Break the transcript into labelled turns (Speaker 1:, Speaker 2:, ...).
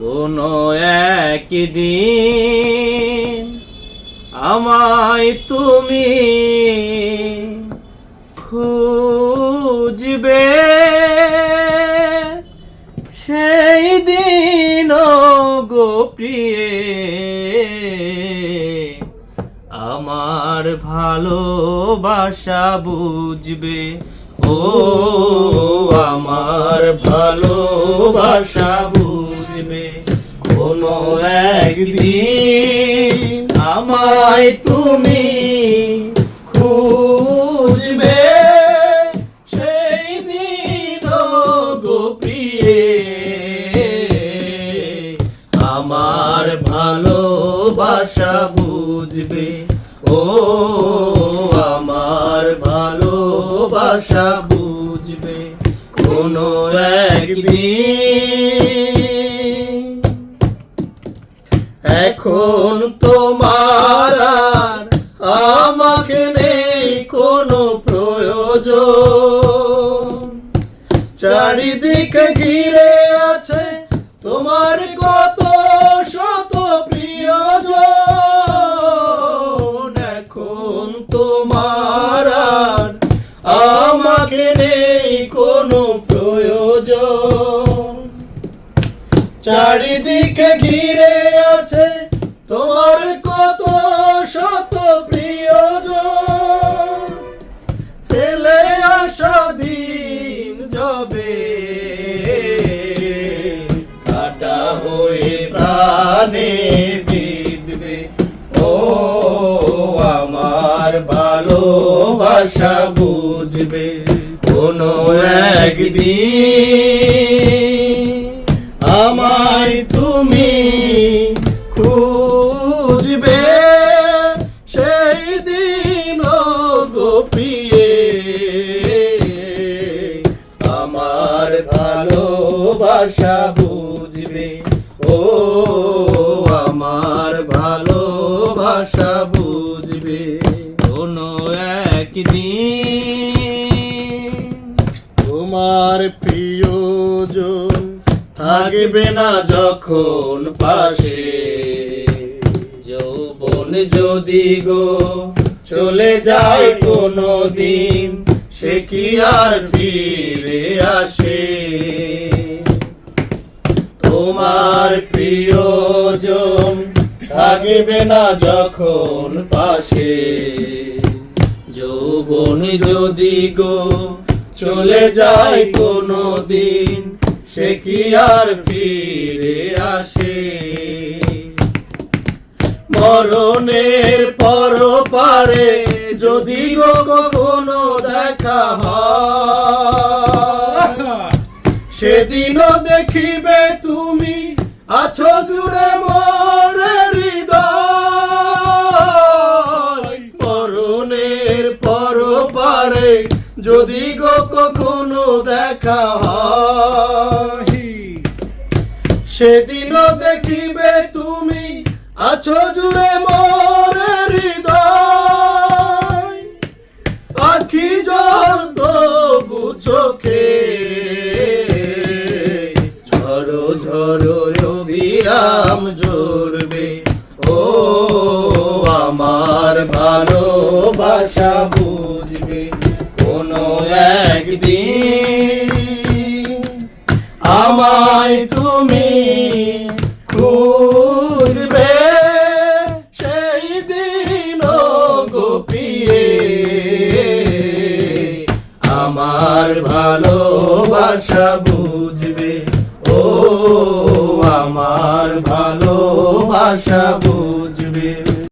Speaker 1: কোনো একদিন আমায় তুমি খুঁজবে, সেই দিন গো প্রিয়ে আমার ভালোবাসা বুঝবে। ও আমার ভালোবাসা বুঝবে। কোনো একদিন আমায় তুমি খুঁজবে, সেই দিন গো প্রিয়ে আমার ভালোবাসা বুঝবে। ও আমার ভালোবাসা বুঝবে কোনো একদিন। এখন তোমার আর আমাকে নেই কোনো প্রয়োজন, চারিদিকে ঘিরে আছে তোমার কত শত প্রিয়জন। এখন তোমার আর আমাকে নেই কোনো প্রয়োজন, চারিদিকে ঘিরে আছে তোমার কত শত প্রিয়জন। ফেলে আসা দিন যাবে কাটা হয়ে প্রাণে বিঁধবে। ও আমার ভালোবাসা বুঝবে কোনো একদিন আমায় তুমি খুঁজবে, সেই দিন গো প্রিয়ে আমার ভালোবাসা বুঝবে। ও আমার ভালোবাসা বুঝবে কোনো একদিন। তোমার প্রিয়জন থাকবে না যখন পাশে, যৌবন যদি গো চলে যায় কোনো দিন, সে কি আর ফিরে আসে? তোমার প্রিয়জন থাকবে না যখন পাশে, যৌবন যদি গো চলে যায় কোনো দিন, সে কি আর ফিরে আসে? মরণের পর পারে যদি গো কখনো দেখা হয়, সেদিনও দেখিবে তুমি আছো জুড়ে মোরে হৃদয়। মরণের পর পারে যদি গো কখনো দেখা হয়, সেদিনও দেখিবে তুমি আছো জুড়ে মোরে হৃদয়। আখি জল তবু চোখে ঝড়ো ঝড়ো অবিরাম ঝরবে। ও আমার ভালোবাসা বুঝবে কোনো একদিন আমায় তুমি খুঁজবে, সেই দিন গো প্রিয়ে আমার ভালোবাসা বুঝবে। ও আমার ভালোবাসা বুঝবে।